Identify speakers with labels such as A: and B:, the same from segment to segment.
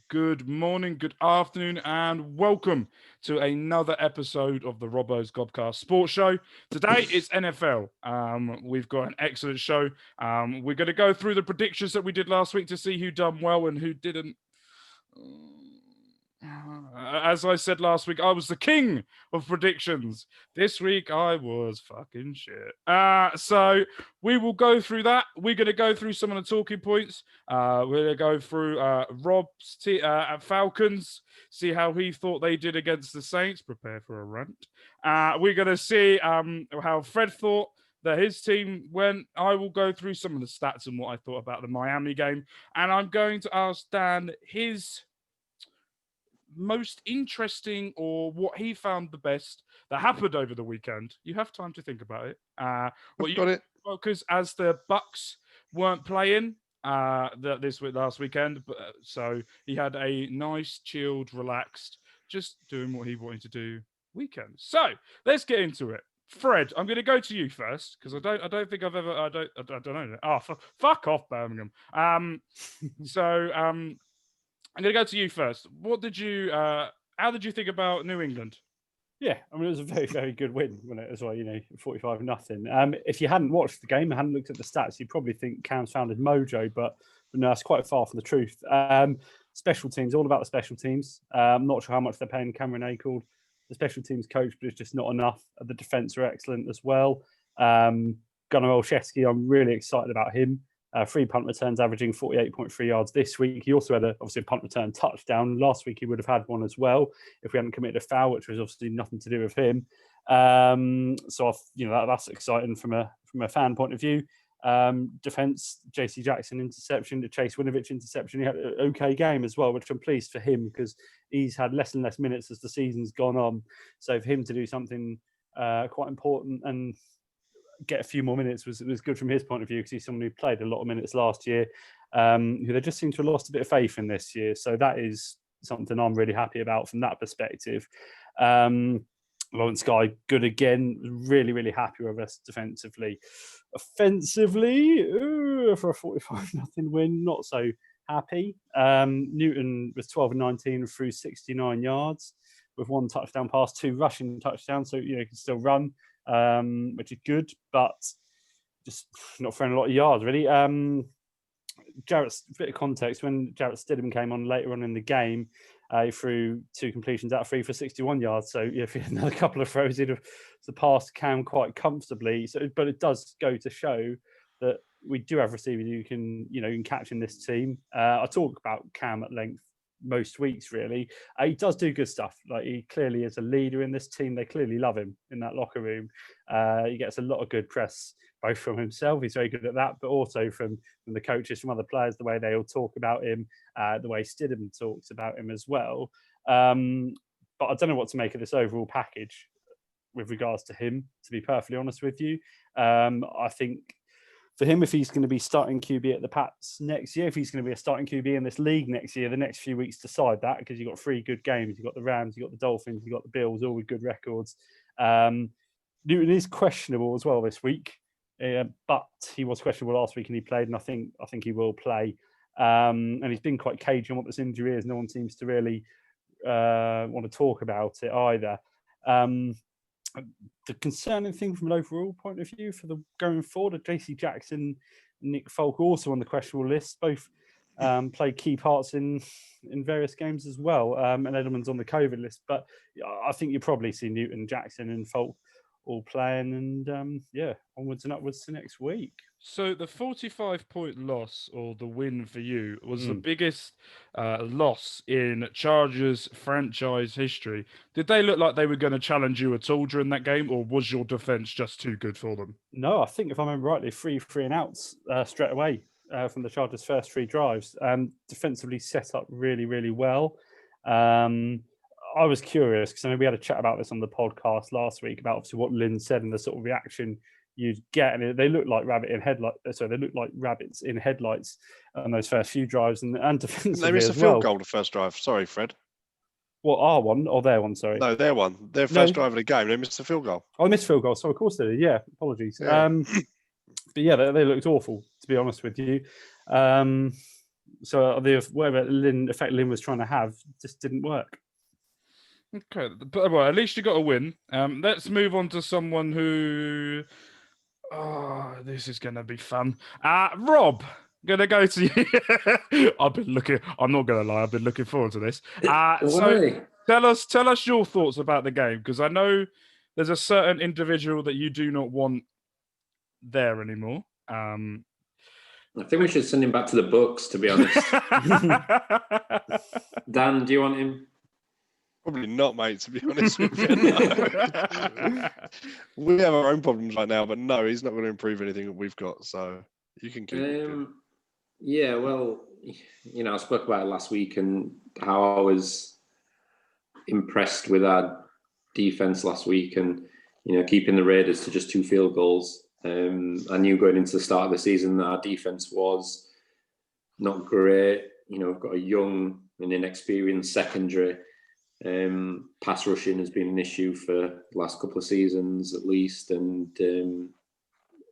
A: Good morning, good afternoon, and welcome to another episode of the Robbos Gobcast Sports Show. Today it's NFL. We've got an excellent show. We're going to go through the predictions that we did last week to see who done well and who didn't. As I said last week, I was the king of predictions. This week, I was fucking shit. So we will go through that. We're going to go through some of the talking points. We're going to go through Rob's Falcons, see how he thought they did against the Saints. Prepare for a rant. We're going to see how Fred thought that his team went. I will go through some of the stats and what I thought about the Miami game. And I'm going to ask Dan his most interesting or what he found the best that happened over the weekend. You have time to think about it.
B: I've got it.
A: Focus as the Bucks weren't playing last weekend, so he had a nice, chilled, relaxed, just doing what he wanted to do weekend. So let's get into it. Fred, I'm going to go to you first because I don't think I've ever I don't know. Oh, fuck off, Birmingham. I'm going to go to you first. What did you? How did you think about New England?
C: Yeah, I mean, it was a very, very good win, wasn't it, as well, 45-0. If you hadn't watched the game and hadn't looked at the stats, you'd probably think Cam's found his mojo, but no, it's quite far from the truth. Special teams, all about the special teams. I'm not sure how much they're paying Cameron Ackle, the special teams coach, but it's just not enough. The defence are excellent as well. Gunnar Olszewski, I'm really excited about him. 3 punt returns, averaging 48.3 yards this week. He also had obviously a punt return touchdown. Last week he would have had one as well if we hadn't committed a foul, which was obviously nothing to do with him. That's exciting from a fan point of view. Defense, JC Jackson interception, the Chase Winovich interception. He had an okay game as well, which I'm pleased for him because he's had less and less minutes as the season's gone on. So for him to do something quite important and get a few more minutes was good from his point of view because he's someone who played a lot of minutes last year, who they just seem to have lost a bit of faith in this year. So that is something I'm really happy about from that perspective. Lawrence Guy, good again. Really, really happy with us defensively. Offensively, for a 45-0 win, not so happy. Newton was 12-19 through 69 yards with 1 touchdown pass, 2 rushing touchdowns. So, he can still run. Which is good, but just not throwing a lot of yards, really. Jarrett's bit of context, when Jarrett Stidham came on later on in the game, he threw 2 completions out of 3 for 61 yards. So if he had another couple of throws, he'd have surpassed Cam quite comfortably. But it does go to show that we do have receivers who can catch in this team. I talk about Cam at length most weeks, really. He does do good stuff. Like, he clearly is a leader in this team. They clearly love him in that locker room. He gets a lot of good press, both from himself, he's very good at that, but also from the coaches, from other players, the way they all talk about him, the way Stidham talks about him as well. But I don't know what to make of this overall package with regards to him, to be perfectly honest with you. I think for him, if he's going to be starting QB at the Pats next year, if he's going to be a starting QB in this league next year, the next few weeks decide that, because you've got 3 good games. You've got the Rams, you've got the Dolphins, you've got the Bills, all with good records. Newton is questionable as well this week, but he was questionable last week and he played, and I think he will play. And he's been quite cagey on what this injury is. No one seems to really want to talk about it either. The concerning thing from an overall point of view for the going forward are JC Jackson and Nick Folk, also on the questionable list. Both played key parts in various games as well. And Edelman's on the COVID list. But I think you probably see Newton, Jackson and Folk all playing, and onwards and upwards to next week.
A: So the 45-point loss, or the win for you, was the biggest loss in Chargers franchise history. Did they look like they were going to challenge you at all during that game, or was your defense just too good for them?
C: No, I think if I remember rightly, 3 and outs straight away from the Chargers' first 3 drives. Defensively set up really, really well. I was curious because I mean we had a chat about this on the podcast last week about obviously what Lynn said and the sort of reaction you'd get, and they look like rabbits in headlights on those first few drives, and defensively
B: they missed
C: as
B: a field
C: well.
B: goal the first drive. Sorry, Fred.
C: What, our one or their one? Sorry.
B: No, their one. Their first drive of the game, they missed a field goal.
C: Oh, they missed field goal. So of course they did. Yeah, apologies.
B: Yeah.
C: But yeah, they looked awful, to be honest with you. So whatever effect Lynn was trying to have just didn't work.
A: Okay, but well, at least you got a win. Let's move on to someone who. Oh, this is gonna be fun. Rob, gonna go to you. I'm not gonna lie. I've been looking forward to this. So tell us your thoughts about the game, because I know there's a certain individual that you do not want there anymore.
D: I think we should send him back to the Bucks, to be honest. Dan, do you want him?
B: Probably not, mate, to be honest with you. No. We have our own problems right now, but no, he's not going to improve anything that we've got. So you can keep it.
D: Yeah, well, I spoke about it last week and how I was impressed with our defense last week and, keeping the Raiders to just 2 field goals. I knew going into the start of the season that our defense was not great. We've got a young and inexperienced secondary. Pass rushing has been an issue for the last couple of seasons at least, and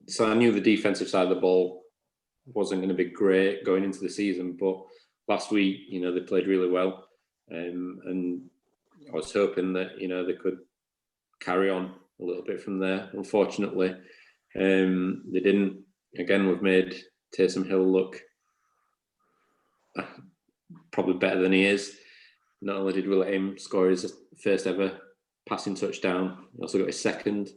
D: so I knew the defensive side of the ball wasn't going to be great going into the season. But last week, they played really well, and I was hoping that they could carry on a little bit from there. Unfortunately, they didn't. Again, we've made Taysom Hill look probably better than he is. Not only did we let him score his first ever passing touchdown, he also got his second.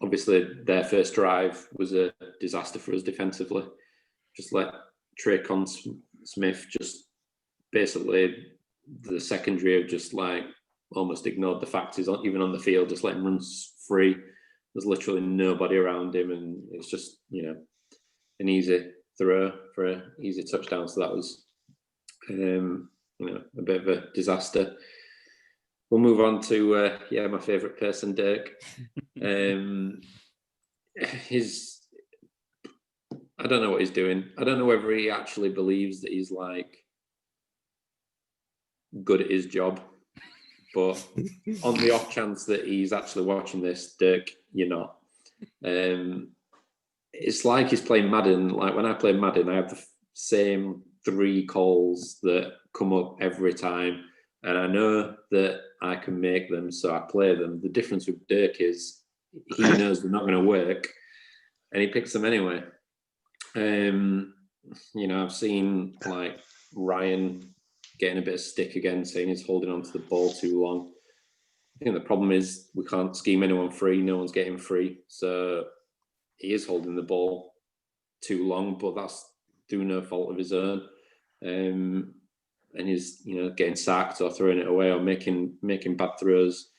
D: Obviously their first drive was a disaster for us defensively. Just let Traycon Smith just basically, the secondary have just almost ignored the fact he's even on the field, just let him run free. There's literally nobody around him, and it's just, an easy throw for an easy touchdown. So that was, a bit of a disaster. We'll move on to, my favourite person, Dirk. I don't know what he's doing. I don't know whether he actually believes that he's good at his job. But on the off chance that he's actually watching this, Dirk, you're not. It's like he's playing Madden. Like when I play Madden, I have the same 3 calls that come up every time. And I know that I can make them, so I play them. The difference with Dirk is he knows they're not going to work, and he picks them anyway. I've seen Ryan getting a bit of stick again, saying he's holding on to the ball too long. I think the problem is we can't scheme anyone free. No one's getting free. So he is holding the ball too long, but that's through no fault of his own. And he's, getting sacked or throwing it away or making bad throws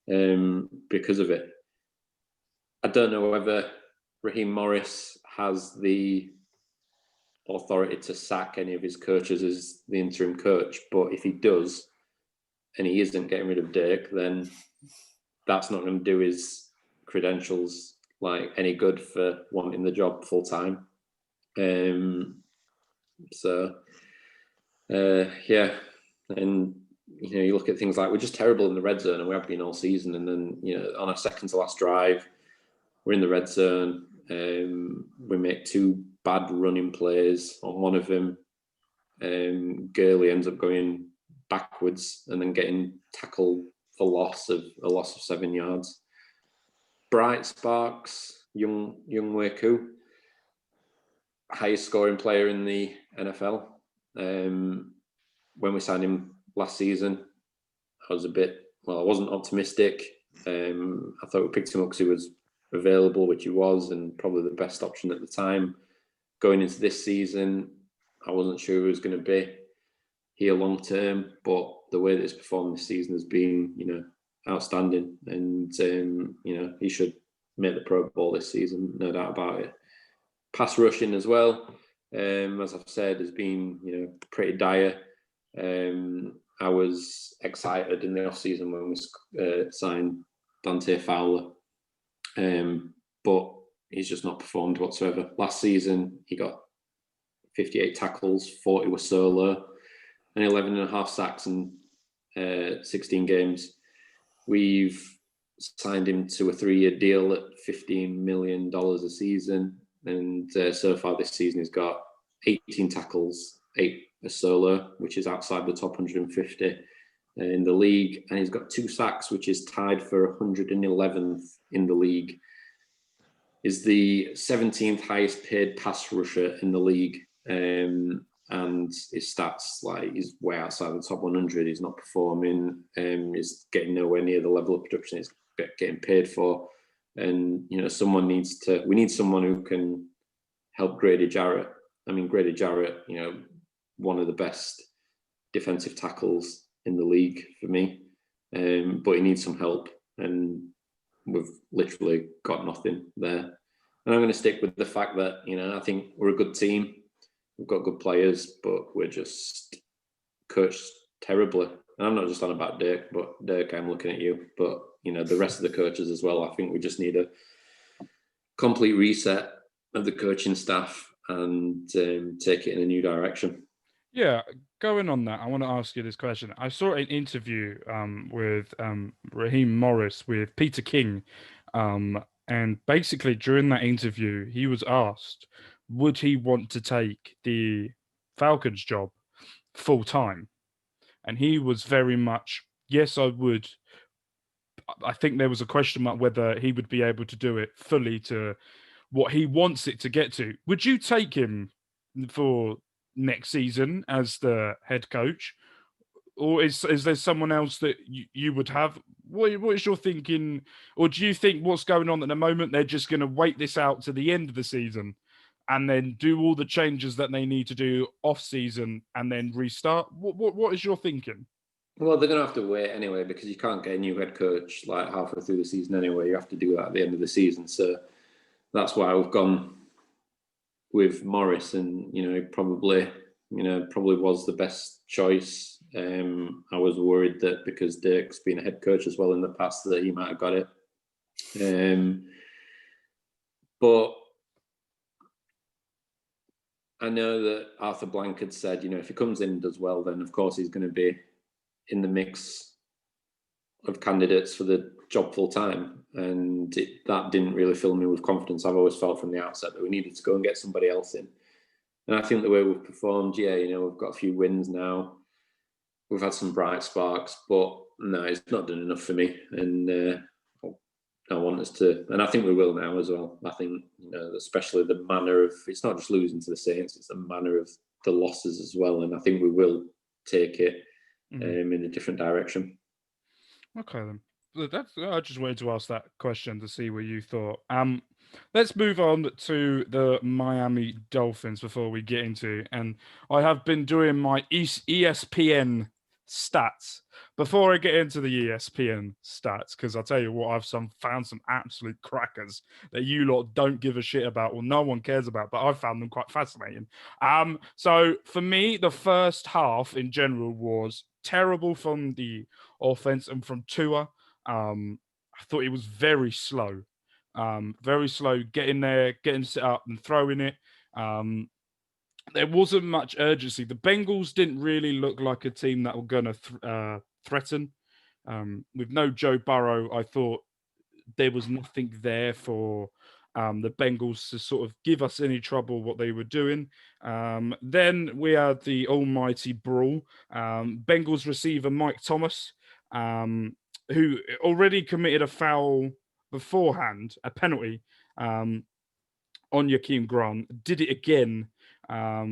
D: because of it. I don't know whether Raheem Morris has the authority to sack any of his coaches as the interim coach, but if he does and he isn't getting rid of Dirk, then that's not going to do his credentials any good for wanting the job full time. And you look at things like we're just terrible in the red zone, and we have been all season, and then on our second to last drive we're in the red zone. We make 2 bad running plays. On one of them, Gurley ends up going backwards and then getting tackled for loss of 7 yards. Bright sparks, young Weku, highest scoring player in the NFL. When we signed him last season, I wasn't optimistic. I thought we picked him up because he was available, which he was, and probably the best option at the time. Going into this season, I wasn't sure he was going to be here long term, but the way that he's performed this season has been, outstanding. And, he should make the Pro Bowl this season, no doubt about it. Pass rushing as well, as I've said, has been, pretty dire. I was excited in the off-season when we signed Dante Fowler, but he's just not performed whatsoever. Last season, he got 58 tackles, 40 were solo, and 11 and a half sacks in 16 games. We've signed him to a 3-year deal at $15 million a season. And so far this season, he's got 18 tackles, 8 a solo, which is outside the top 150 in the league. And he's got 2 sacks, which is tied for 111th in the league. Is the 17th highest paid pass rusher in the league. And his stats, like, he's way outside the top 100. He's not performing. He's getting nowhere near the level of production he's getting paid for. And, you know, we need someone who can help Grady Jarrett. I mean, Grady Jarrett, you know, one of the best defensive tackles in the league for me. But he needs some help. And we've literally got nothing there. And I'm going to stick with the fact that, you know, I think we're a good team. We've got good players, but we're just coached terribly. And I'm not just on about Dirk, but Dirk, I'm looking at you. But, you know, the rest of the coaches as well. I think we just need a complete reset of the coaching staff and take it in a new direction.
A: Yeah, going on that, I want to ask you this question. I saw an interview with Raheem Morris with Peter King, and basically during that interview, he was asked, would he want to take the Falcons job full time? And he was very much, yes, I would. I think there was a question mark whether he would be able to do it fully to what he wants it to get to. Would you take him for next season as the head coach, or is there someone else that you would have? What is your thinking, or do you think what's going on at the moment, they're just going to wait this out to the end of the season and then do all the changes that they need to do off season and then restart? What is your thinking?
D: Well, they're going to have to wait anyway, because you can't get a new head coach like halfway through the season anyway. You have to do that at the end of the season. So that's why we've gone with Morris, and, you know, probably was the best choice. I was worried that because Dirk's been a head coach as well in the past, that he might have got it. But I know that Arthur Blank had said, you know, if he comes in and does well, then of course he's going to be in the mix of candidates for the job full time. And that didn't really fill me with confidence. I've always felt from the outset that we needed to go and get somebody else in. And I think the way we've performed, yeah, you know, we've got a few wins now. We've had some bright sparks, but no, it's not done enough for me. And I want us to, and I think we will now as well. I think, you know, especially the manner of, it's not just losing to the Saints, it's the manner of the losses as well. And I think we will take it in a different direction.
A: Okay, then. I just wanted to ask that question to see what you thought. Let's move on to the Miami Dolphins before we get into, and I have been doing my ESPN stats before I get into the ESPN stats, because I'll tell you what, I've found some absolute crackers that you lot don't give a shit about or no one cares about, but I found them quite fascinating. So for me, the first half in general was terrible from the offense and from Tua. I thought he was very slow getting there, getting set up and throwing it. There wasn't much urgency. The Bengals didn't really look like a team that were going to threaten. With no Joe Burrow, I thought there was nothing there for the Bengals to sort of give us any trouble what they were doing. Then we had the almighty brawl. Bengals receiver Mike Thomas, who already committed a foul beforehand, a penalty on Jakeem Grant, did it again. I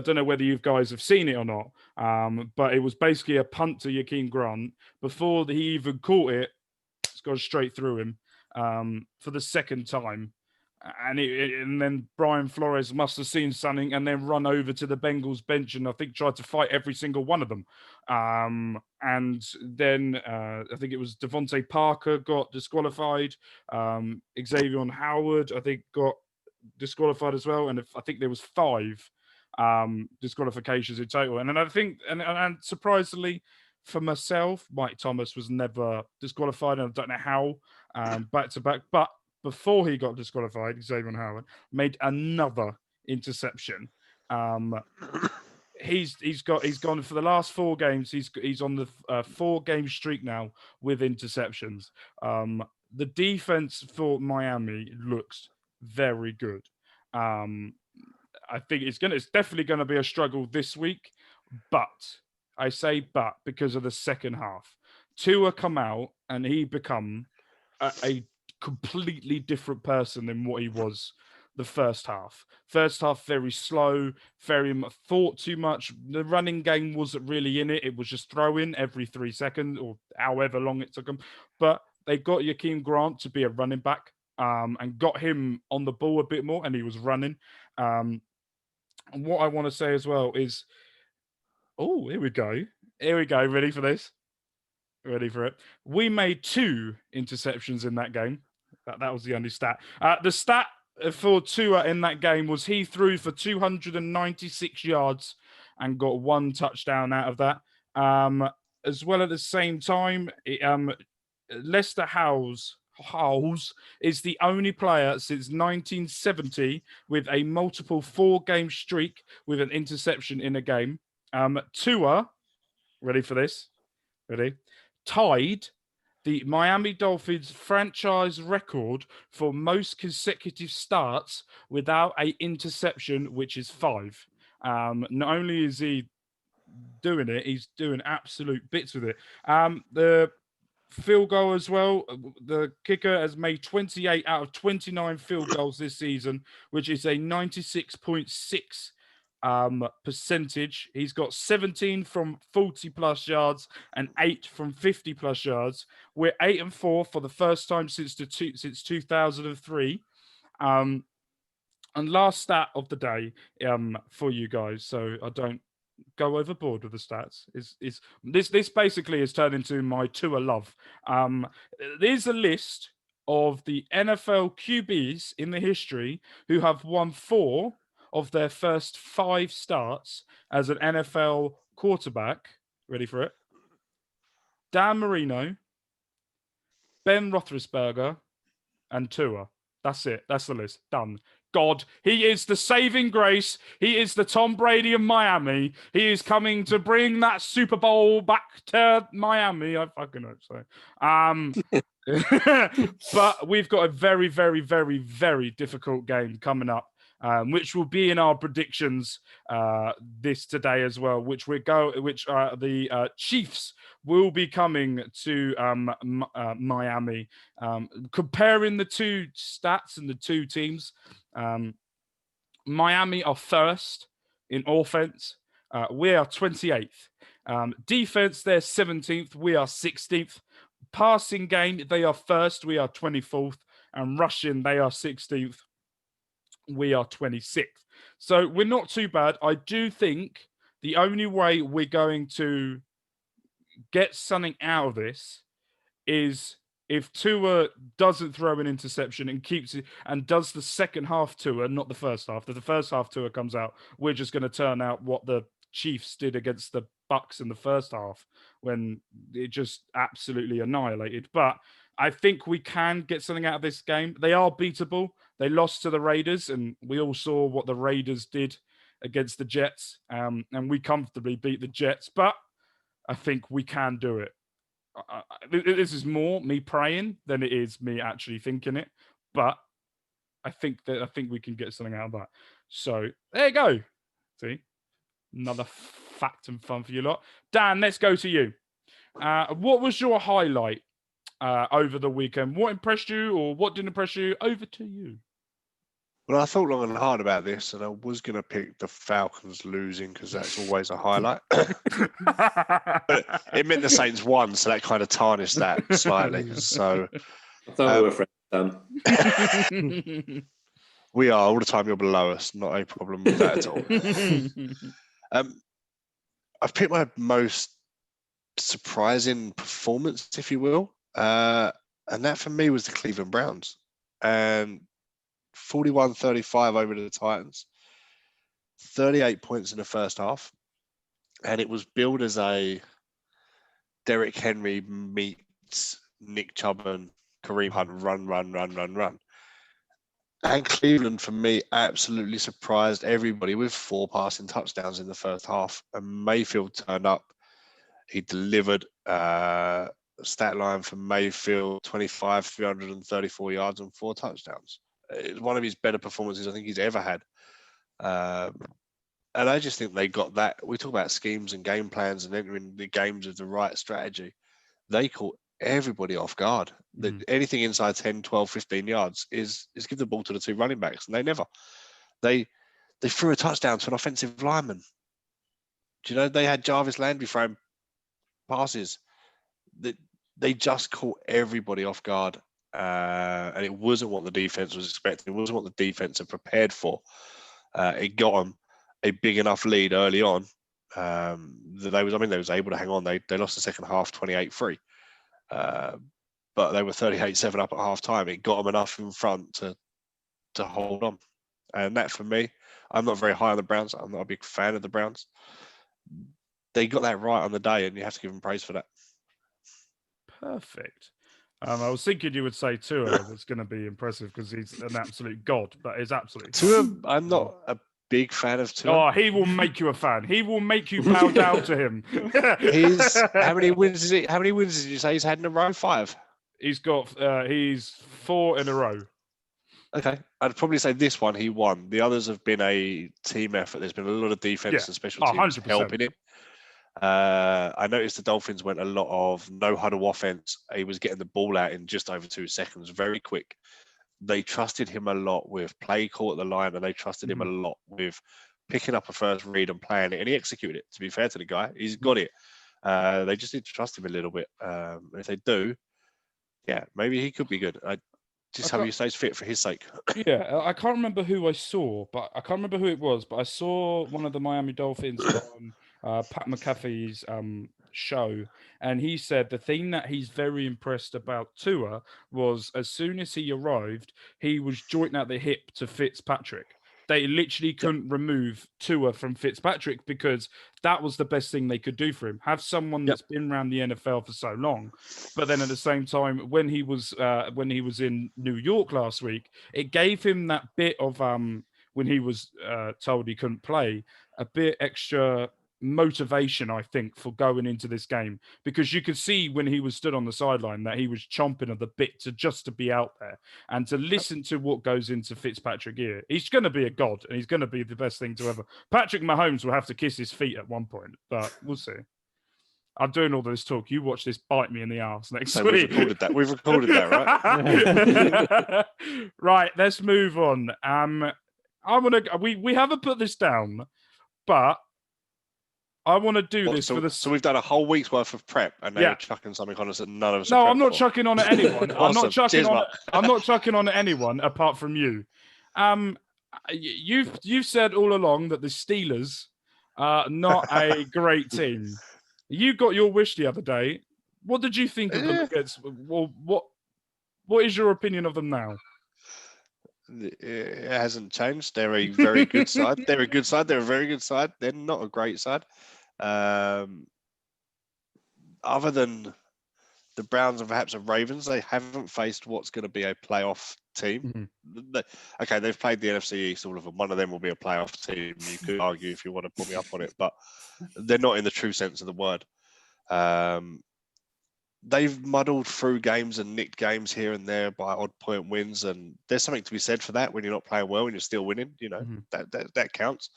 A: don't know whether you guys have seen it or not, but it was basically a punt to Jakeem Grant. Before he even caught it, it's gone straight through him for the second time. And then Brian Flores must have seen something and then run over to the Bengals bench and I think tried to fight every single one of them. And then I think it was Devontae Parker got disqualified. Xavier Howard, I think, got disqualified as well. And I think there was 5 disqualifications in total. And then I think, and surprisingly for myself, Mike Thomas was never disqualified. And I don't know how back to back, but before he got disqualified, Xavier Howard made another interception. He's gone for the last 4 games. He's on the 4-game streak now with interceptions. The defense for Miami looks very good. I think it's definitely going to be a struggle this week, but I say but because of the second half. Tua come out and he become a completely different person than what he was the first half. First half, very slow, thought too much. The running game wasn't really in it. It was just throwing every 3 seconds or however long it took them. But they got Jakeem Grant to be a running back and got him on the ball a bit more, and he was running. And what I want to say as well is, oh, here we go. Here we go. Ready for this? Ready for it? We made 2 interceptions in that game. That was the only stat. The stat for Tua in that game was he threw for 296 yards and got 1 touchdown out of that. As well, at the same time, Lester Howes is the only player since 1970 with a multiple 4-game streak with an interception in a game. Tua, ready for this? Ready? Tied the Miami Dolphins franchise record for most consecutive starts without an interception, which is 5. Not only is he doing it, he's doing absolute bits with it. The field goal as well. The kicker has made 28 out of 29 field goals this season, which is a 96.6 percentage. He's got 17 from 40 plus yards and 8 from 50 plus yards. We're 8-4 for the first time since 2003. And last stat of the day for you guys, so I don't go overboard with the stats, is this basically has turned into my Tua love. There's a list of the NFL QBs in the history who have won 4 of their first 5 starts as an NFL quarterback. Ready for it? Dan Marino, Ben Roethlisberger, and Tua. That's it. That's the list. Done. God, he is the saving grace. He is the Tom Brady of Miami. He is coming to bring that Super Bowl back to Miami. I fucking hope so. But we've got a very, very, very, very difficult game coming up, which will be in our predictions this today as well. The Chiefs will be coming to Miami. Comparing the 2 stats and the 2 teams, Miami are first in offense. We are 28th. Defense, they're 17th. We are 16th. Passing game, they are first. We are 24th. And rushing, they are 16th. We are 26th. So we're not too bad. I do think the only way we're going to get something out of this is if Tua doesn't throw an interception and keeps it and does the second half Tua, not the first half. If the first half Tua comes out, we're just going to turn out what the Chiefs did against the Bucks in the first half when it just absolutely annihilated. But I think we can get something out of this game. They are beatable. They lost to the Raiders, and we all saw what the Raiders did against the Jets, and we comfortably beat the Jets. But I think we can do it. This is more me praying than it is me actually thinking it. But I think we can get something out of that. So there you go. See, another fact and fun for you lot. Dan, let's go to you. What was your highlight over the weekend? What impressed you, or what didn't impress you? Over to you.
B: Well, I thought long and hard about this, and I was going to pick the Falcons losing because that's always a highlight. But it meant the Saints won, so that kind of tarnished that slightly. So
D: I thought we were friends, Dan.
B: We are all the time. You're below us. Not a problem with that at all. I've picked my most surprising performance, if you will, and that for me was the Cleveland Browns. And 41-35 over the Titans, 38 points in the first half, and it was billed as a Derrick Henry meets Nick Chubb and Kareem Hunt run. And Cleveland, for me, absolutely surprised everybody with 4 passing touchdowns in the first half. And Mayfield turned up. He delivered. Stat line for Mayfield, 25, 334 yards and 4 touchdowns. one of his better performances I think he's ever had. And I just think they got that. We talk about schemes and game plans and entering the games with the right strategy. They caught everybody off guard. Anything inside 10, 12, 15 yards is give the ball to the two running backs. And they threw a touchdown to an offensive lineman. Do you know, they had Jarvis Landry throwing passes. They just caught everybody off guard. And it wasn't what the defense was expecting. It wasn't what the defense had prepared for. It got them a big enough lead early on that they was able to hang on. They lost the second half 28-3, but they were 38-7 up at half time. It got them enough in front to hold on, and that for me, I'm not very high on the Browns. I'm not a big fan of the Browns. They got that right on the day, and you have to give them praise for that.
A: Perfect. I was thinking you would say Tua was going to be impressive because he's an absolute god, but he's absolutely
B: Tua. I'm not a big fan of Tua.
A: Oh, he will make you a fan. He will make you bow down to him.
B: How many wins is it? How many wins did you say he's had in a row? 5.
A: He's got. He's 4 in a row.
B: Okay, I'd probably say this one he won. The others have been a team effort. There's been a lot of defense and special teams
A: 100%.
B: helping him. I noticed the Dolphins went a lot of no huddle offense. He was getting the ball out in just over 2 seconds, very quick. They trusted him a lot with play call at the line, and they trusted him a lot with picking up a first read and playing it, and he executed it. To be fair to the guy, he's got it. They just need to trust him a little bit. If they do, yeah, maybe he could be good. Just hope he stays fit for his sake.
A: Yeah, I can't remember who I saw, but I can't remember who it was. But I saw one of the Miami Dolphins on Pat McAfee's show, and he said the thing that he's very impressed about Tua was as soon as he arrived, he was jointing at the hip to Fitzpatrick. They literally couldn't remove Tua from Fitzpatrick because that was the best thing they could do for him. Have someone that's been around the NFL for so long, but then at the same time, when he was in New York last week, it gave him that bit of when he was told he couldn't play, a bit extra motivation, I think, for going into this game, because you could see when he was stood on the sideline that he was chomping at the bit to be out there and to listen to what goes into Fitzpatrick here. He's going to be a god, and he's going to be the best thing to ever. Patrick Mahomes will have to kiss his feet at one point, but we'll see. I'm doing all this talk. You watch this bite me in the arse next week.
B: We've recorded that, right?
A: Right, let's move on. We haven't put this down, but I want to do this for the.
B: So we've done a whole week's worth of prep, and now you're chucking something on us that none of us.
A: No, I'm not chucking on at anyone.
B: Awesome.
A: I'm not chucking on at anyone apart from you. You've said all along that the Steelers are not a great team. You got your wish the other day. What did you think of them against? Well, what is your opinion of them now?
B: It hasn't changed. They're a very good side. They're a good side. They're a very good side. They're not a great side. Other than the Browns and perhaps the Ravens, they haven't faced what's going to be a playoff team. Okay, they've played the NFC East, all of them. One of them will be a playoff team. You could argue if you want to put me up on it, but they're not in the true sense of the word. They've muddled through games and nicked games here and there by odd point wins, and there's something to be said for that when you're not playing well and you're still winning. You know, that counts.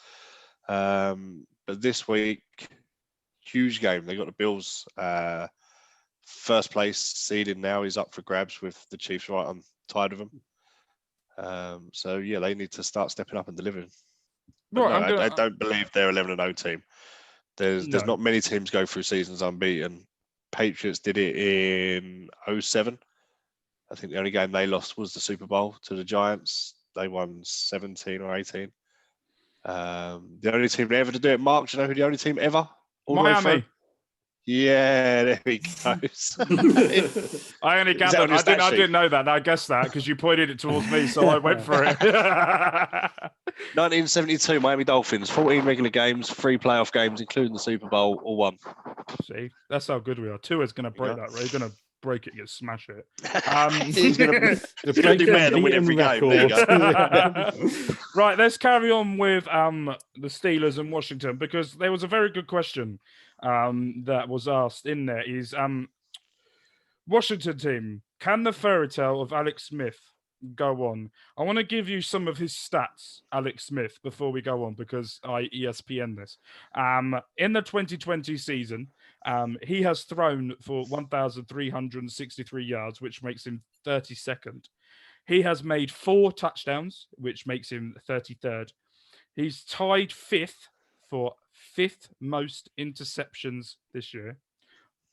B: But this week, huge game. They got the Bills first place seeded now. He's up for grabs with the Chiefs right on tied of them. So yeah, they need to start stepping up and delivering. I don't believe they're 11-0 team. There's not many teams go through seasons unbeaten. Patriots did it in 2007. I think the only game they lost was the Super Bowl to the Giants. They won 17 or 18. The only team ever to do it, Mark, do you know who the only team ever?
A: Miami.
B: Yeah, there he goes.
A: I only gathered. I didn't know that. I guessed that because you pointed it towards me, so I went for it.
B: 1972 Miami Dolphins, 14 regular games, 3 playoff games, including the Super Bowl, all won.
A: See, that's how good we are. Tua's going to break that, right? He's going to break it, smash it.
B: He's going to do better than win every game. There you go.
A: Right, let's carry on with the Steelers and Washington, because there was a very good question that was asked in there. Is Washington team, can the fairy tale of Alex Smith go on, I want to give you some of his stats, Alex Smith, before we go on, because I ESPN this. In the 2020 season, he has thrown for 1,363 yards, which makes him 32nd. He has made 4 touchdowns, which makes him 33rd. He's tied 5th for 5th most interceptions this year,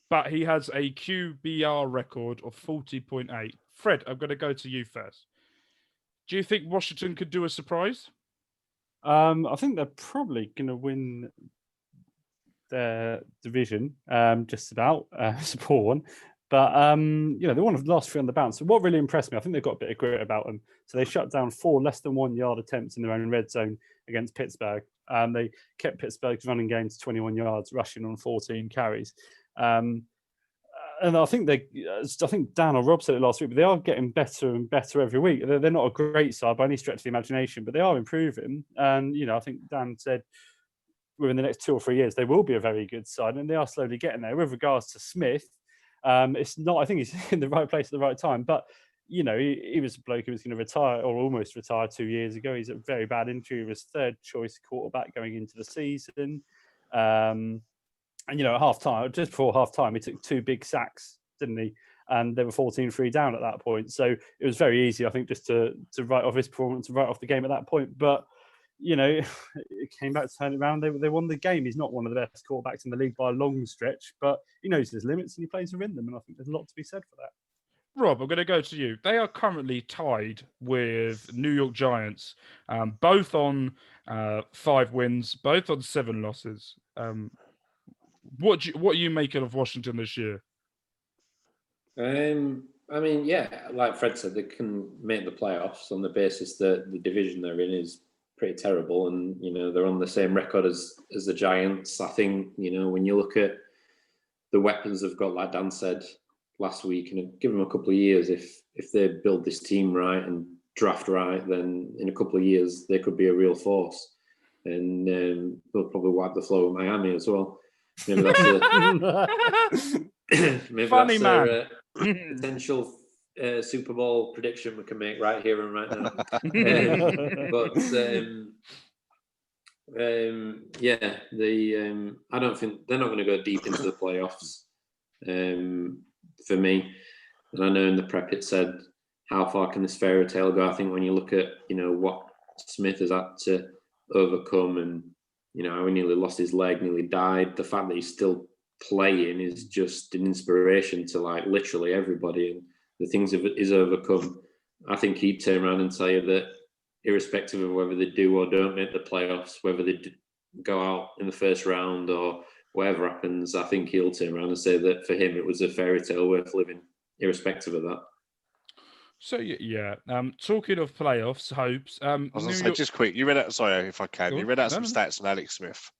A: but he has a QBR record of 40.8. Fred, I'm going to go to you first. Do you think Washington could do a surprise?
C: I think they're probably going to win their division, just about. It's a poor one. But, they won the last 3 on the bounce. So what really impressed me, I think they've got a bit of grit about them. So they shut down 4 less than 1 yard attempts in their own red zone against Pittsburgh. They kept Pittsburgh's running game to 21 yards, rushing on 14 carries. And I think Dan or Rob said it last week, but they are getting better and better every week. They're not a great side by any stretch of the imagination, but they are improving. And, I think Dan said within the next 2 or 3 years, they will be a very good side, and they are slowly getting there. With regards to Smith, it's not, I think he's in the right place at the right time, but he was a bloke who was going to retire or almost retire 2 years ago. He's a very bad injury. He was 3rd choice quarterback going into the season. And at half time, just before half time, he took 2 big sacks, didn't he? And they were 14-3 down at that point. So it was very easy, I think, just to write off his performance and write off the game at that point. But it came back to turn it around. They won the game. He's not one of the best quarterbacks in the league by a long stretch, but he knows his limits and he plays within them. And I think there's a lot to be said for that.
A: Rob, I'm going to go to you. They are currently tied with New York Giants, both on 5 wins, both on 7 losses. What are you making of Washington this year?
D: Like Fred said, they can make the playoffs on the basis that the division they're in is pretty terrible, and they're on the same record as the Giants. I think when you look at the weapons they've got, like Dan said last week, and give them a couple of years, if they build this team right and draft right, then in a couple of years they could be a real force, and they'll probably wipe the floor with Miami as well. Maybe that's
A: Funny man.
D: Potential Super Bowl prediction we can make right here and right now. I don't think they're not going to go deep into the playoffs. For me, and I know in the prep it said, how far can this fairy tale go? I think when you look at what Smith has had to overcome, and how he nearly lost his leg, nearly died, the fact that he's still playing is just an inspiration to literally everybody, and the things he's overcome. I think he'd turn around and tell you that irrespective of whether they do or don't make the playoffs, whether they go out in the first round or whatever happens, I think he'll turn around and say that for him it was a fairy tale worth living, irrespective of that.
A: So yeah, talking of playoffs hopes,
B: I was going to say, just quick, you read out. Sorry, if I can, you read out some stats on Alex Smith.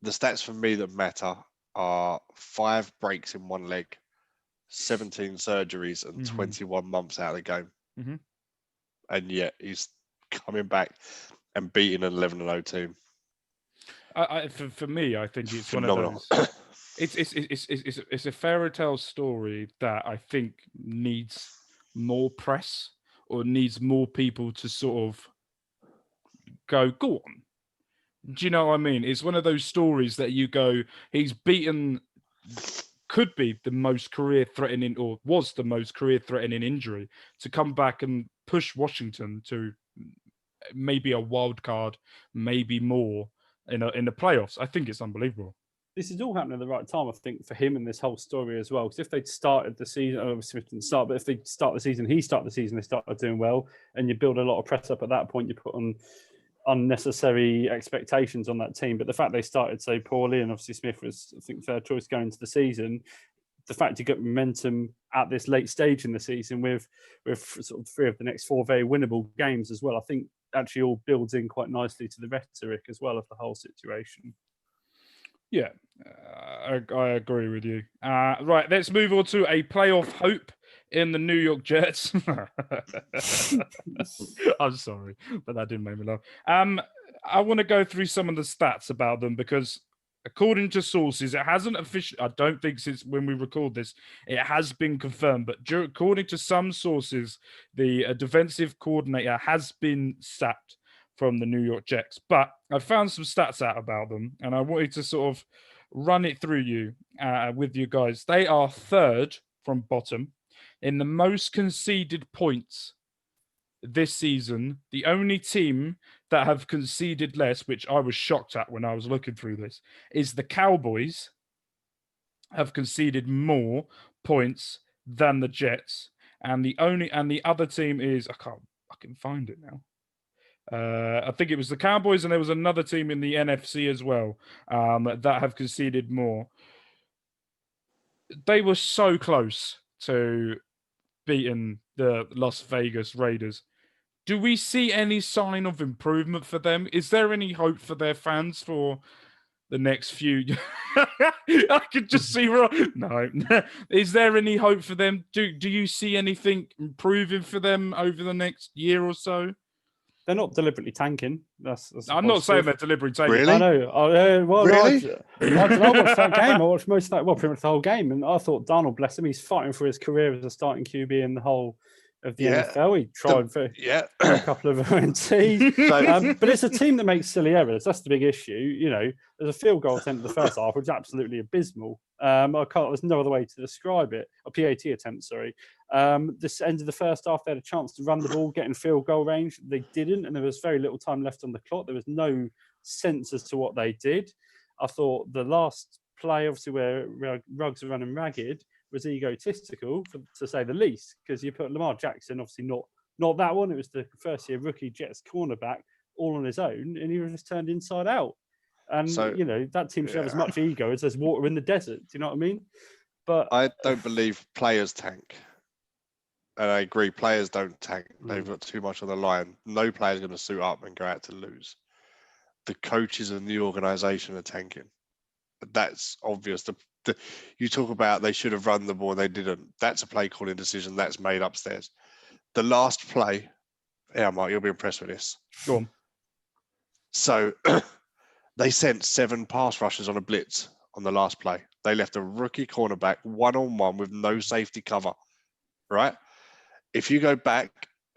B: The stats for me that matter are 5 breaks in 1 leg, 17 surgeries, and 21 months out of the game.
A: Mm-hmm.
B: And yet he's coming back and beating an 11-0 team.
A: For me, I think it's
B: phenomenal.
A: One of those. It's a fairy tale story that I think needs more press or needs more people to sort of go on. Do you know what I mean? It's one of those stories that you go, he's beaten, could be the most career-threatening, or was the most career-threatening injury, to come back and push Washington to maybe a wild card, maybe more in the playoffs. I think it's unbelievable.
C: This is all happening at the right time, I think, for him and this whole story as well. Because if they'd started the season, obviously Smith didn't start, but if they start the season, they started doing well, and you build a lot of press up at that point, you put on unnecessary expectations on that team. But the fact they started so poorly, and obviously Smith was, I think, fair choice going into the season, the fact you got momentum at this late stage in the season with sort of 3 of the next 4 very winnable games as well, I think actually all builds in quite nicely to the rhetoric as well of the whole situation.
A: Yeah, I agree with you. Right, let's move on to a playoff hope in the New York Jets. I'm sorry, but that didn't make me laugh. I want to go through some of the stats about them because according to sources, it hasn't officially, I don't think since when we record this, it has been confirmed, but according to some sources, the defensive coordinator has been sacked from the New York Jets. But I found some stats out about them, and I wanted to sort of run it through you with you guys. They are third from bottom in the most conceded points this season. The only team that have conceded less, which I was shocked at when I was looking through this, is the Cowboys have conceded more points than the Jets. And the other team is, I can find it now. I think it was the Cowboys, and there was another team in the NFC as well that have conceded more. They were so close to beating the Las Vegas Raiders. Do we see any sign of improvement for them? Is there any hope for their fans for the next few? I could just see. No. Is there any hope for them? Do you see anything improving for them over the next year or so?
C: They're not deliberately tanking. That's
A: I'm not saying they're deliberately tanking.
B: Really?
C: I know. Well,
B: Really?
C: I watched that game. I watched most of that. Well, pretty much the whole game, and I thought Darnold, bless him, he's fighting for his career as a starting QB in the whole of the NFL. He tried for a couple of ONTs. But it's a team that makes silly errors. That's the big issue. You know, there's a field goal attempt in the first half, which is absolutely abysmal. There's no other way to describe it. A PAT attempt, sorry. This end of the first half, they had a chance to run the ball, get in field goal range. They didn't, and there was very little time left on the clock. There was no sense as to what they did. I thought the last play, obviously, where Ruggs were running ragged, was egotistical, to say the least, because you put Lamar Jackson, obviously not that one. It was the first-year rookie Jets cornerback all on his own, and he was just turned inside out. And, that team should have as much ego as there's water in the desert. Do you know what I mean? But
B: I don't believe players tank. And I agree, players don't tank. They've got too much on the line. No player's going to suit up and go out to lose. The coaches and the organisation are tanking. That's obvious. You talk about they should have run the ball, they didn't. That's a play calling decision that's made upstairs. The last play, Mark, you'll be impressed with this.
A: Go on.
B: So they sent 7 pass rushers on a blitz on the last play. They left a rookie cornerback one-on-one with no safety cover, right? If you go back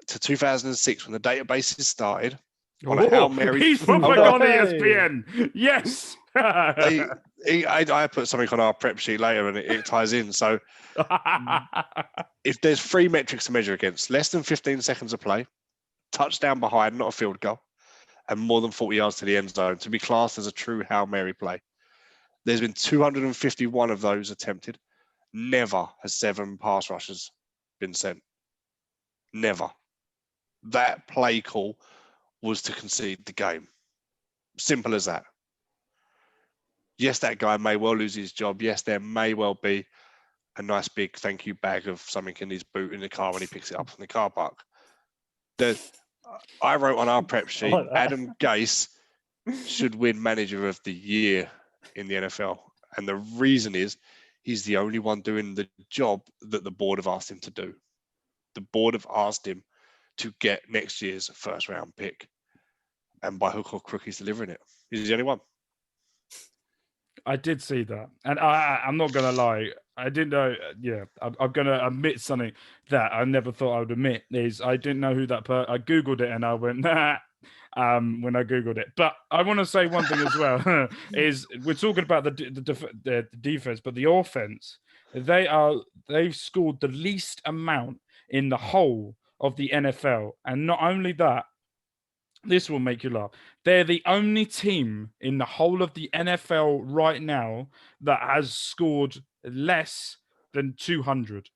B: to 2006 when the databases started, on a Hail Mary.
A: He's from on ESPN. Yes.
B: I put something on our prep sheet later and it ties in. So if there's 3 metrics to measure against, less than 15 seconds of play, touchdown behind, not a field goal, and more than 40 yards to the end zone to be classed as a true Hail Mary play. There's been 251 of those attempted. Never has 7 pass rushes been sent. Never. That play call was to concede the game. Simple as that. Yes, that guy may well lose his job. Yes, there may well be a nice big thank you bag of something in his boot in the car when he picks it up from the car park. I wrote on our prep sheet, Adam Gase should win Manager of the Year in the NFL. And the reason is he's the only one doing the job that the board have asked him to do. The board have asked him to get next year's first round pick. And by hook or crook, he's delivering it. He's the only one.
A: I did see that. And I'm not going to lie. I didn't know. Yeah, I'm going to admit something that I never thought I would admit is I didn't know who that I Googled it and I went, nah, when I Googled it. But I want to say one thing as well is we're talking about the defense, but the offense, they've scored the least amount in the whole of the NFL. And not only that, this will make you laugh. They're the only team in the whole of the NFL right now that has scored less than 200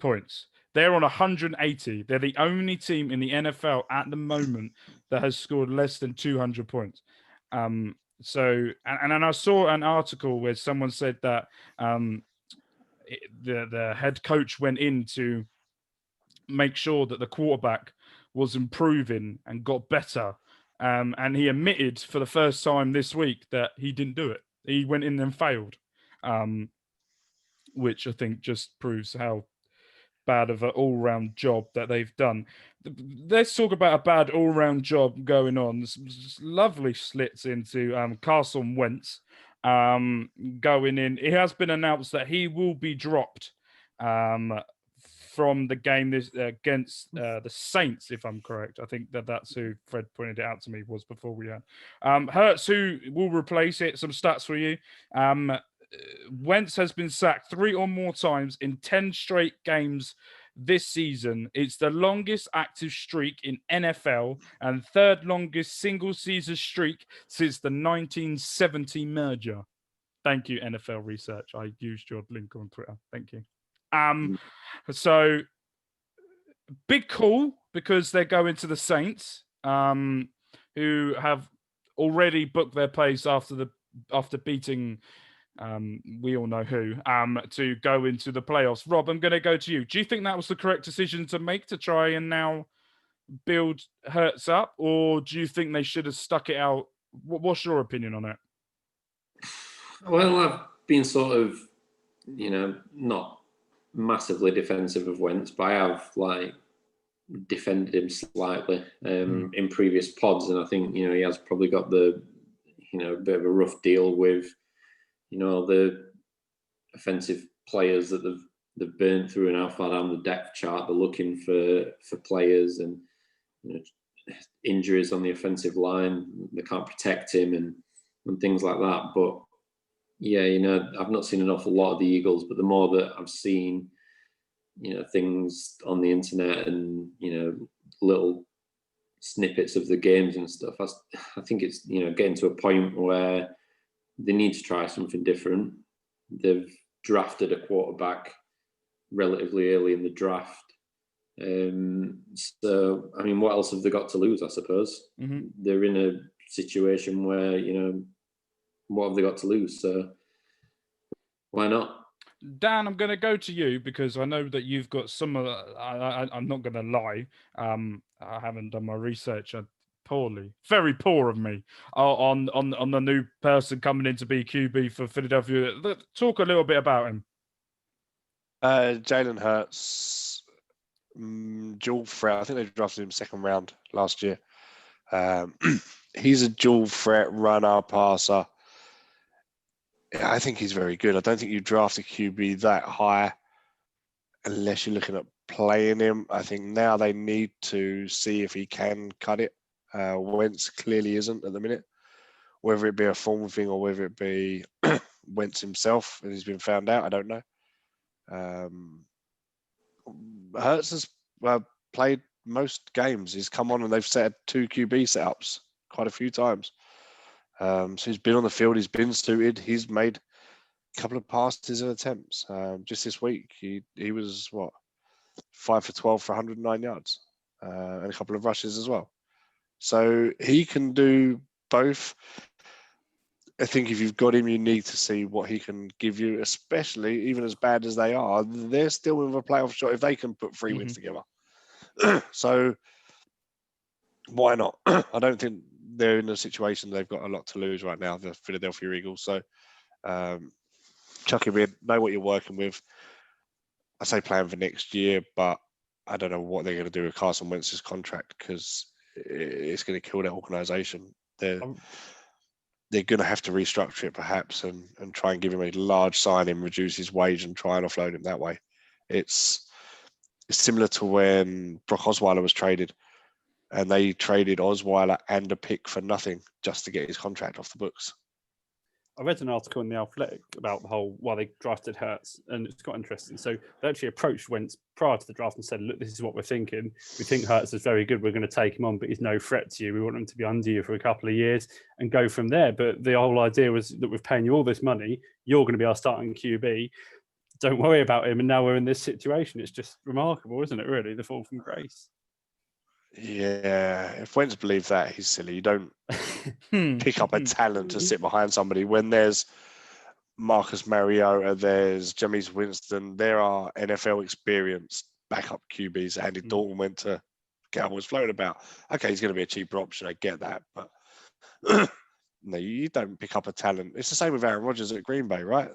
A: points. They're on 180. They're the only team in the NFL at the moment that has scored less than 200 points. So I saw an article where someone said that the head coach went in to make sure that the quarterback was improving and got better. And he admitted for the first time this week that he didn't do it. He went in and failed, which I think just proves how bad of an all-round job that they've done. Let's talk about a bad all-round job going on. This lovely slits into Carson Wentz going in. It has been announced that he will be dropped from the game this against the Saints, if I'm correct. I think that's who Fred pointed it out to me was before we had. Hurts, who will replace it. Some stats for you. Wentz has been sacked 3 or more times in 10 straight games this season. It's the longest active streak in NFL and third longest single season streak since the 1970 merger. Thank you, NFL Research. I used your link on Twitter. Thank you. So big call because they're going to the Saints, who have already booked their place after beating we all know who to go into the playoffs. Rob, I'm going to go to you. Do you think that was the correct decision to make to try and now build Hurts up, or do you think they should have stuck it out? What's your opinion on it?
D: Well, I've been sort of, not massively defensive of Wentz, but I have defended him slightly in previous pods, and I think he has probably got the bit of a rough deal with the offensive players that they've burnt through and how far down the depth chart they're looking for players, and injuries on the offensive line, they can't protect him and things like that. But yeah, I've not seen an awful lot of the Eagles, but the more that I've seen, things on the internet and, little snippets of the games and stuff, I think it's, getting to a point where they need to try something different. They've drafted a quarterback relatively early in the draft. So, I mean, what else have they got to lose, I suppose? Mm-hmm. They're in a situation where, what have they got to lose? So why not?
A: Dan, I'm going to go to you because I know that you've got some of I'm not going to lie. I haven't done my research poorly. Very poor of me on the new person coming in to be QB for Philadelphia. Talk a little bit about him.
B: Jalen Hurts, dual threat. I think they drafted him second round last year. He's a dual threat runner, passer. I think he's very good. I don't think you draft a QB that high unless you're looking at playing him. I think now they need to see if he can cut it. Wentz clearly isn't at the minute. Whether it be a form thing or whether it be Wentz himself, and he's been found out, I don't know. Hurts has played most games. He's come on and they've set 2 QB setups quite a few times. So he's been on the field. He's been suited. He's made a couple of passes and attempts. Just this week, he was 5 for 12 for 109 yards and a couple of rushes as well. So he can do both. I think if you've got him, you need to see what he can give you, especially even as bad as they are. They're still with a playoff shot if they can put 3 wins together. So why not? I don't think they're in a situation they've got a lot to lose right now, the Philadelphia Eagles. So chuck him in, know what you're working with. I say plan for next year, but I don't know what they're going to do with Carson Wentz's contract because it's going to kill their organization. They're going to have to restructure it perhaps and try and give him a large sign-in, reduce his wage and try and offload him that way. It's similar to when Brock Osweiler was traded and they traded Osweiler and a pick for nothing just to get his contract off the books.
C: I read an article in The Athletic about the whole why they drafted Hurts, and it's quite interesting. So they actually approached Wentz prior to the draft and said, look, this is what we're thinking. We think Hurts is very good. We're going to take him on, but he's no threat to you. We want him to be under you for a couple of years and go from there. But the whole idea was that we're paying you all this money. You're going to be our starting QB. Don't worry about him. And now we're in this situation. It's just remarkable, isn't it, really, the fall from grace?
B: Yeah, if Wentz believes that, he's silly. You don't pick up a talent to sit behind somebody when there's Marcus Mariota, there's Jameis Winston. There are NFL experienced backup QBs. Andy Dalton went to Cowboys, floating about. Okay, he's going to be a cheaper option. I get that, but no, you don't pick up a talent. It's the same with Aaron Rodgers at Green Bay, right?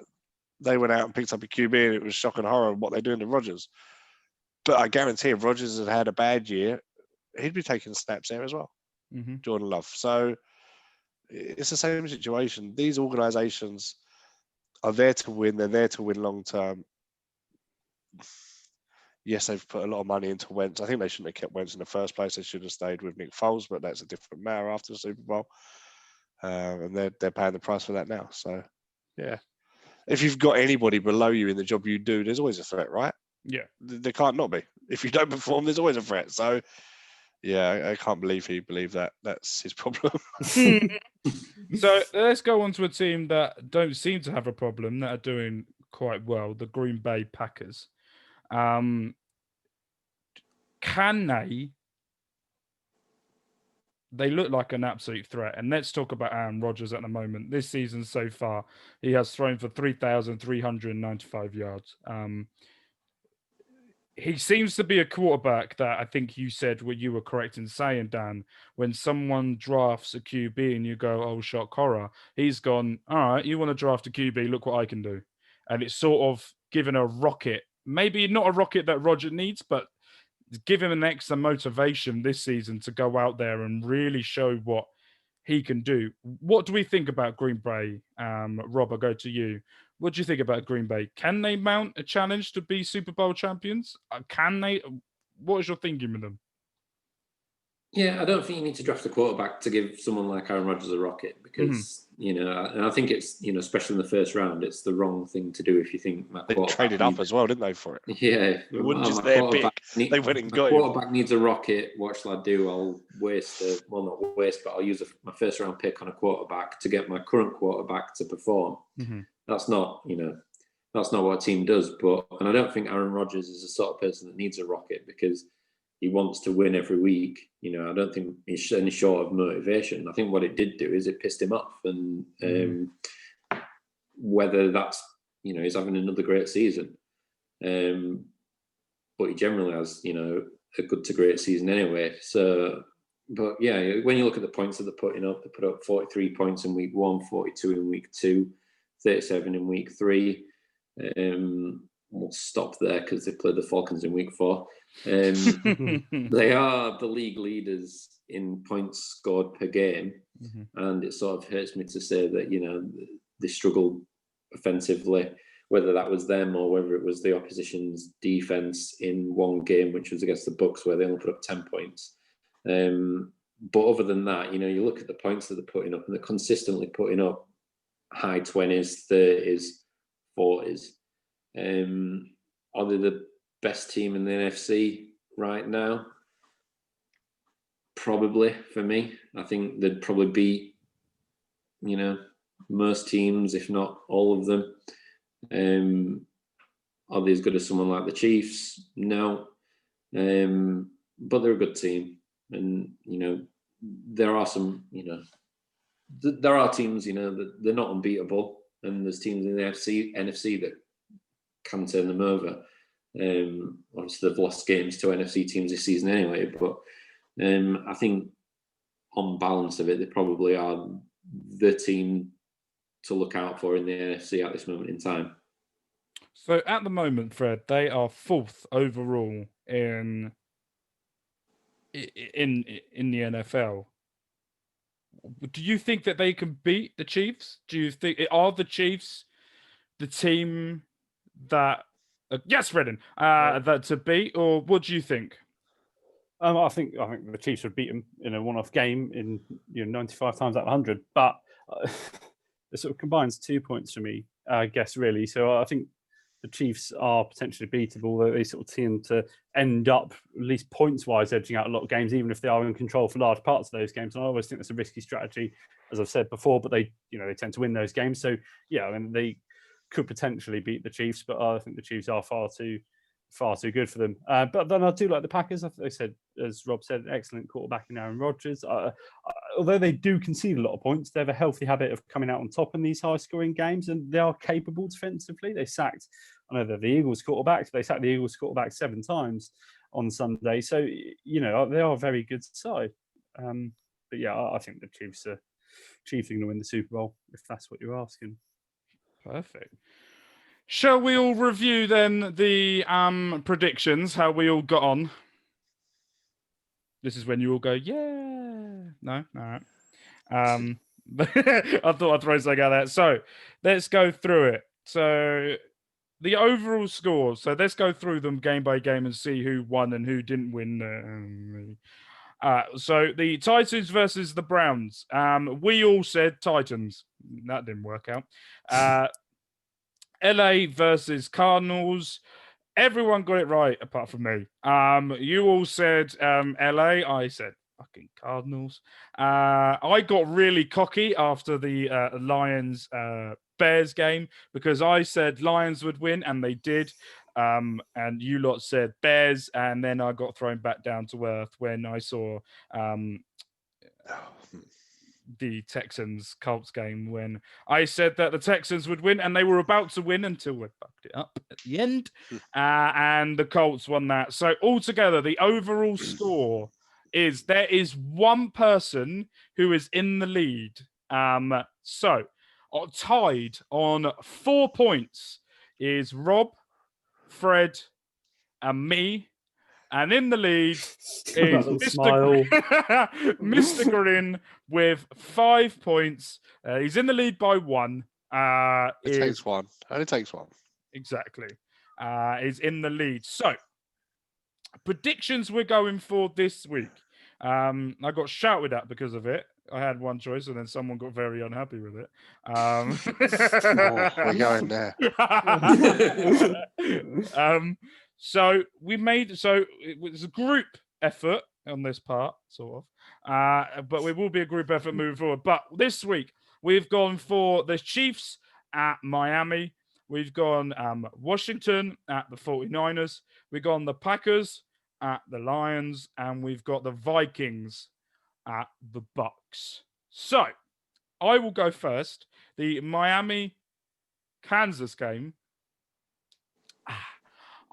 B: They went out and picked up a QB, and it was shock and horror what they're doing to Rodgers. But I guarantee if Rodgers had had a bad year, he'd be taking snaps there as well.
A: Mm-hmm.
B: Jordan Love. So it's the same situation. These organisations are there to win. They're there to win long term. Yes, they've put a lot of money into Wentz. I think they shouldn't have kept Wentz in the first place. They should have stayed with Nick Foles, but that's a different matter after the Super Bowl. And they're paying the price for that now. So, yeah. If you've got anybody below you in the job you do, there's always a threat, right?
A: Yeah.
B: There can't not be. If you don't perform, there's always a threat. So, yeah, I can't believe he believed that. That's his problem.
A: So let's go on to a team that don't seem to have a problem, that are doing quite well, the Green Bay Packers. Can they look like an absolute threat? And let's talk about Aaron Rodgers at the moment. This season so far, he has thrown for 3,395 yards. He seems to be a quarterback that I think you said what you were correct in saying, Dan. When someone drafts a QB and you go, oh, shock horror, he's gone, all right, you want to draft a QB, look what I can do. And it's sort of given a rocket, maybe not a rocket that Roger needs, but give him an extra motivation this season to go out there and really show what he can do. What do we think about Green Bay? Rob, I'll go to you. What do you think about Green Bay? Can they mount a challenge to be Super Bowl champions? Can they? What is your thinking with them?
D: Yeah, I don't think you need to draft a quarterback to give someone like Aaron Rodgers a rocket because, and I think it's, especially in the first round, it's the wrong thing to do if you think my
B: They
D: quarterback
B: traded up as well, didn't they, for it?
D: Yeah.
B: It wasn't just their pick. They went and got him.
D: Quarterback needs a rocket. What shall I do? I'll not waste, but I'll use my first round pick on a quarterback to get my current quarterback to perform.
A: Mm-hmm.
D: That's not, that's not what a team does. And I don't think Aaron Rodgers is the sort of person that needs a rocket because he wants to win every week. I don't think he's any short of motivation. I think what it did do is it pissed him off. And whether that's, he's having another great season. But he generally has, a good to great season anyway. So, but yeah, when you look at the points that they're putting up, they put up 43 points in week 1, 42 in week 2, 37 in week 3. We'll stop there because they played the Falcons in week 4. They are the league leaders in points scored per game. And it sort of hurts me to say that, they struggled offensively, whether that was them or whether it was the opposition's defense in one game, which was against the Bucs, where they only put up 10 points. But other than that, you look at the points that they're putting up, and they're consistently putting up high 20s, 30s, 40s. Are they the best team in the NFC right now? Probably, for me. I think they'd probably beat, most teams, if not all of them. Are they as good as someone like the Chiefs? No. But they're a good team. And, there are some, there are teams, that they're not unbeatable. And there's teams in the NFC that can turn them over. Obviously, they've lost games to NFC teams this season anyway. But I think on balance of it, they probably are the team to look out for in the NFC at this moment in time.
A: So at the moment, Fred, they are 4th overall in the NFL. Do you think that they can beat the Chiefs? Do you think are the Chiefs the team that yes, Redden, that to beat, or what do you think?
C: I think the Chiefs would beat them in a one-off game in 95 times out of 100, but it sort of combines 2 points for me, I guess, really. So I think the Chiefs are potentially beatable. They sort of tend to end up, at least points-wise, edging out a lot of games, even if they are in control for large parts of those games. And I always think that's a risky strategy, as I've said before, but they tend to win those games. So, yeah, I mean, they could potentially beat the Chiefs, but I think the Chiefs are far too good for them. But then I do like the Packers. They said, as Rob said, excellent quarterback in Aaron Rodgers. Although they do concede a lot of points, they have a healthy habit of coming out on top in these high-scoring games, and they are capable defensively. I know they're the Eagles quarterback. They sacked the Eagles quarterback 7 times on Sunday. So, they are a very good side. But yeah, I think the Chiefs are going to win the Super Bowl, if that's what you're asking.
A: Perfect. Shall we all review then the predictions, how we all got on? This is when you all go, yeah. No? All right. I thought I'd throw something out there. So let's go through it. So the overall score. So let's go through them game by game and see who won and who didn't win. So the Titans versus the Browns. We all said Titans. That didn't work out. LA versus Cardinals. Everyone got it right apart from me. You all said LA. I said fucking Cardinals. I got really cocky after the Lions Bears game because I said Lions would win and they did. And you lot said Bears, and then I got thrown back down to earth when I saw the Texans Colts game when I said that the Texans would win, and they were about to win until we fucked it up at the end, and the Colts won that. So altogether, the overall score is there is one person who is in the lead. So tied on 4 points is Rob, Fred, and me. And in the lead is Mr. Green with 5 points. He's in the lead by 1.
B: It takes one. Only takes one.
A: Exactly. Is in the lead. So, predictions we're going for this week. I got shouted at because of it. I had one choice, and then someone got very unhappy with it.
B: We're going there.
A: So it was a group effort on this part, sort of. But it will be a group effort moving forward. But this week we've gone for the Chiefs at Miami. We've gone Washington at the 49ers. We've gone the Packers at the Lions, and we've got the Vikings at the Bucks. So I will go first. The Miami Kansas game.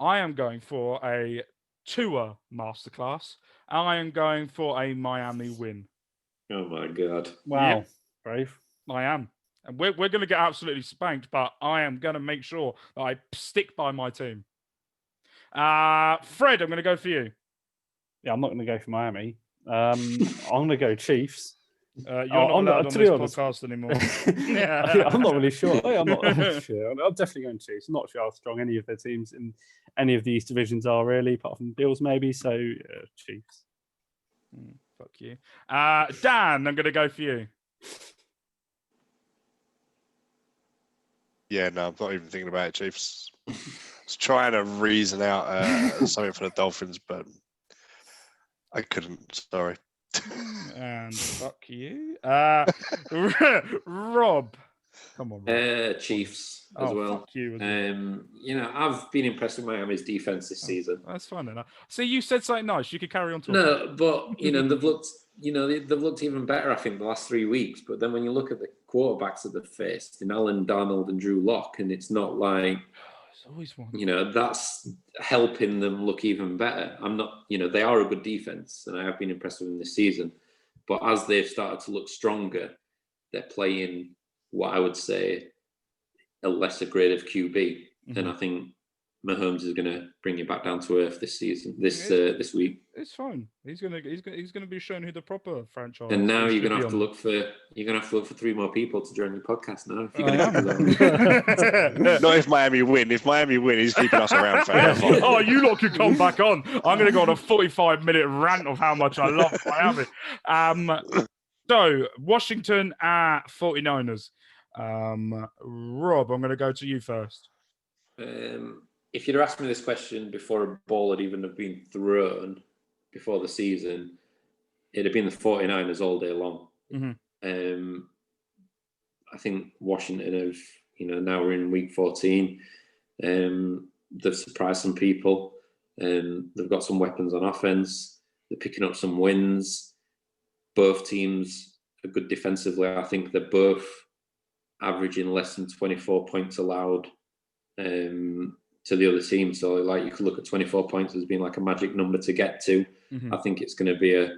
A: I am going for a Tua masterclass. I am going for a Miami win.
D: Oh my God.
C: Wow.
A: Yep.
C: Brave.
A: I am. And we're going to get absolutely spanked, but I am going to make sure that I stick by my team. Fred, I'm going to go for you.
C: Yeah, I'm not going to go for Miami. I'm going to go Chiefs.
A: You're not allowed on this podcast anymore.
C: I'm not really sure. I'm not sure. I'm definitely going Chiefs. I'm not sure how strong any of their teams in any of these divisions are, really, apart from Bills, maybe. So, Chiefs.
A: Fuck you. Dan, I'm going to go for you.
B: Yeah, no, I'm not even thinking about it, Chiefs. I was trying to reason out something for the Dolphins, but I couldn't. Sorry.
A: And fuck you. Rob. Come on, Rob.
D: Chiefs as well.
A: Fuck you as well.
D: I've been impressed with Miami's defense this season.
A: That's fine enough. See, you said something nice. You could carry on talking.
D: No, but they've looked even better, I think, the last 3 weeks. But then when you look at the quarterbacks that they've faced, in Allen Darnold and Drew Lock, and it's not like
A: it's always one.
D: That's helping them look even better. I'm not, they are a good defense, and I have been impressed with them this season. But as they've started to look stronger, they're playing what I would say a lesser grade of QB, and I think Mahomes is going to bring you back down to earth this season, this week.
A: It's fine. He's going to be shown who the proper franchise.
D: And now you're going to have to look for 3 more people to join the podcast now. If you're going to
B: Not if Miami win. If Miami win, he's keeping us around forever.
A: Oh, you lot can come back on. I'm going to go on a 45-minute rant of how much I love Miami. So Washington at 49ers. Rob, I'm going to go to you first.
D: If you'd asked me this question before a ball had even been thrown before the season, it'd have been the 49ers all day long.
A: Mm-hmm.
D: I think Washington have, now we're in week 14. They've surprised some people. They've got some weapons on offense. They're picking up some wins. Both teams are good defensively. I think they're both averaging less than 24 points allowed to the other team. So you could look at 24 points as being like a magic number to get to.
A: Mm-hmm.
D: I think it's going to be a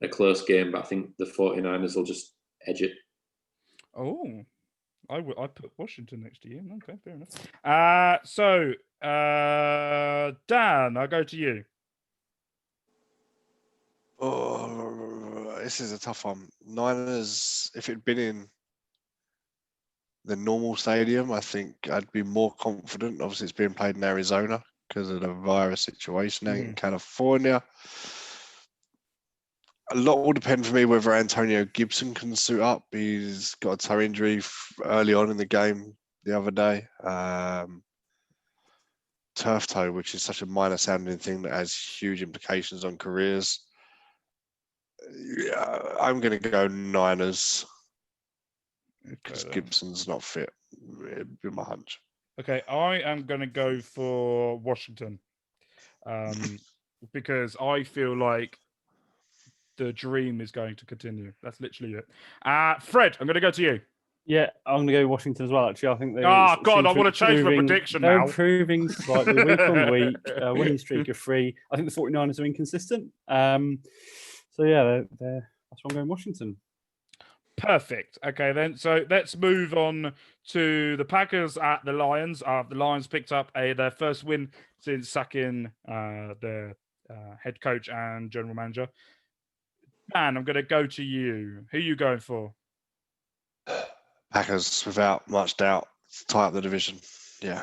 D: close game, but I think the 49ers will just edge it.
A: Oh, I I put Washington next to you. Okay, fair enough. Dan, I'll go to you.
B: Oh, this is a tough one. Niners, if it'd been in the normal stadium, I think I'd be more confident. Obviously, it's being played in Arizona because of the virus situation out in California. A lot will depend for me whether Antonio Gibson can suit up. He's got a toe injury early on in the game the other day. Turf toe, which is such a minor sounding thing that has huge implications on careers. Yeah, I'm going to go Niners because Gibson's not fit. It'd be my hunch.
A: Okay, I am going to go for Washington because I feel like the dream is going to continue. That's literally it. Fred, I'm going to go to you.
C: Yeah, I'm going to go Washington as well, actually. I think they.
A: God, I want to change my prediction
C: they're
A: now.
C: They're improving slightly week on week, winning streak of 3. I think the 49ers are inconsistent. So, yeah, that's why I'm going Washington.
A: Perfect. Okay, then. So let's move on to the Packers at the Lions. The Lions picked up their first win since sacking their head coach and general manager. Dan, I'm going to go to you. Who are you going for?
B: Packers, without much doubt, tie up the division. Yeah.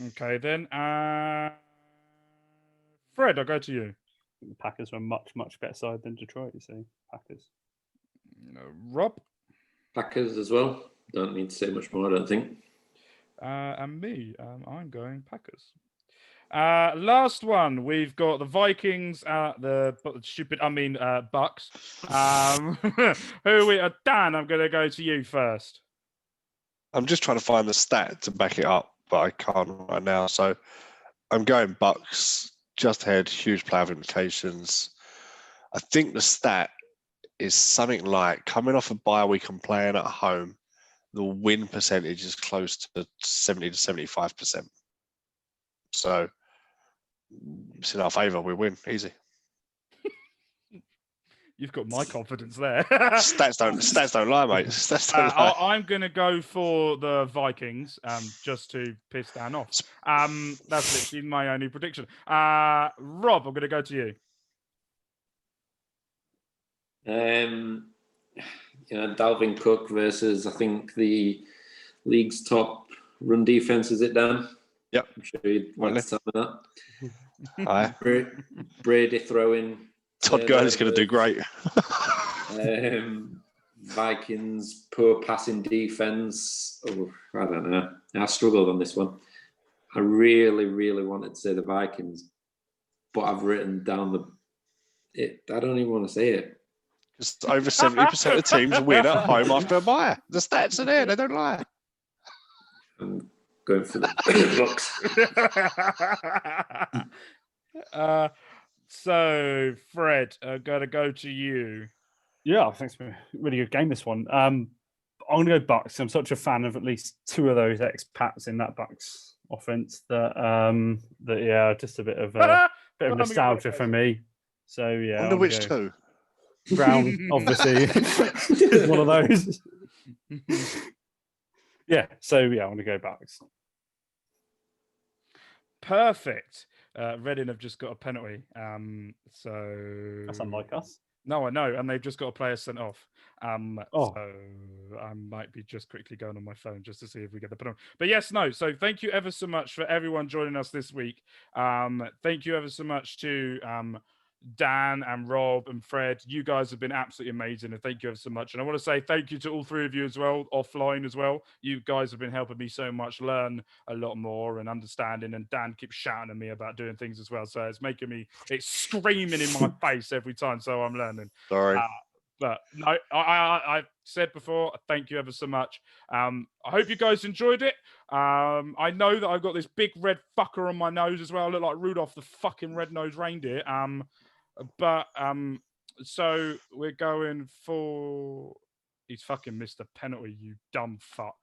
A: Okay, then. Fred, I'll go to you.
C: The Packers were a much, much better side than Detroit, you see. Packers.
A: Rob?
D: Packers as well. Don't need to say much more, I don't think.
A: And me, I'm going Packers. Last one, we've got the Vikings, Bucks. Who we are? Dan, I'm going to go to you first.
B: I'm just trying to find the stat to back it up, but I can't right now. So I'm going Bucks, just ahead, huge playoff implications. I think the stat is something like coming off a bye week and playing at home, the win percentage is close to 70 to 75%. So it's in our favour. We win easy.
A: You've got my confidence there.
B: Stats don't lie, mate. Stats don't lie.
A: I'm going to go for the Vikings, just to piss Dan off. That's literally my only prediction. Rob, I'm going to go to you.
D: Dalvin Cook versus, I think, the league's top run defense. Is it, Dan?
B: Yep.
D: I'm sure you'd want to tell me that.
B: Aye.
D: Brady throwing.
B: Todd Gurley's going to do great.
D: Vikings, poor passing defense. Oh, I don't know. I struggled on this one. I really, really wanted to say the Vikings, but I've written down I don't even want to say it.
B: Just over 70% of teams win at home after a bye. The stats are there; they don't lie.
D: I'm going for the Bucks.
A: So, Fred, I'm going to go to you.
C: Yeah, I think it's been a really good game, this one. I'm going to go Bucks. I'm such a fan of at least 2 of those expats in that Bucks offense that just a bit of nostalgia for me. So, yeah.
B: Under which 2?
C: Brown, obviously, is one of those. Yeah, so, yeah, I want to go Bucks.
A: Perfect. Reading have just got a penalty. So
C: that's unlike us.
A: No, I know, and they've just got a player sent off.
C: So
A: I might be just quickly going on my phone just to see if we get the penalty. But yes, no. So thank you ever so much for everyone joining us this week. Thank you ever so much to Dan and Rob and Fred. You guys have been absolutely amazing, and thank you ever so much. And I want to say thank you to all 3 of you as well, offline as well. You guys have been helping me so much learn a lot more and understanding, and Dan keeps shouting at me about doing things as well, so it's screaming in my face every time, so I'm learning.
B: Sorry.
A: But no, I said before, thank you ever so much. I hope you guys enjoyed it. I know that I've got this big red fucker on my nose as well. I look like Rudolph the fucking red-nosed reindeer. So we're going for... He's fucking missed a penalty, you dumb fuck.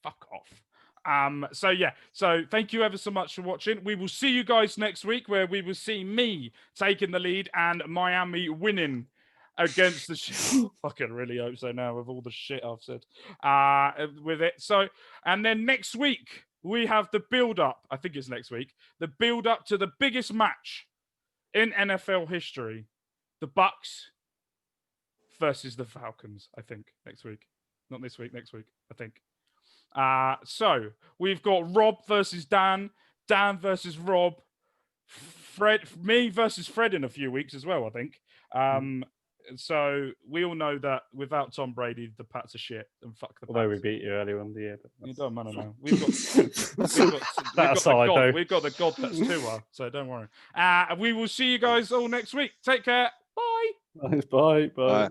A: Fuck off. So thank you ever so much for watching. We will see you guys next week, where we will see me taking the lead and Miami winning. against the fucking really hope so now with all the shit I've said with it. So, and then next week we have the build up. I think it's next week. The build up to the biggest match in NFL history: the Bucks versus the Falcons. I think next week, not this week. Next week, I think. So we've got Rob versus Dan, Dan versus Rob, me versus Fred in a few weeks as well, I think. So we all know that without Tom Brady, the Pats are shit and fuck the Pats.
C: Although we beat you earlier on the year. But
A: it doesn't matter now. We've got the God that's Tua, so don't worry. We will see you guys all next week. Take care. Bye.
C: Bye.
B: Bye.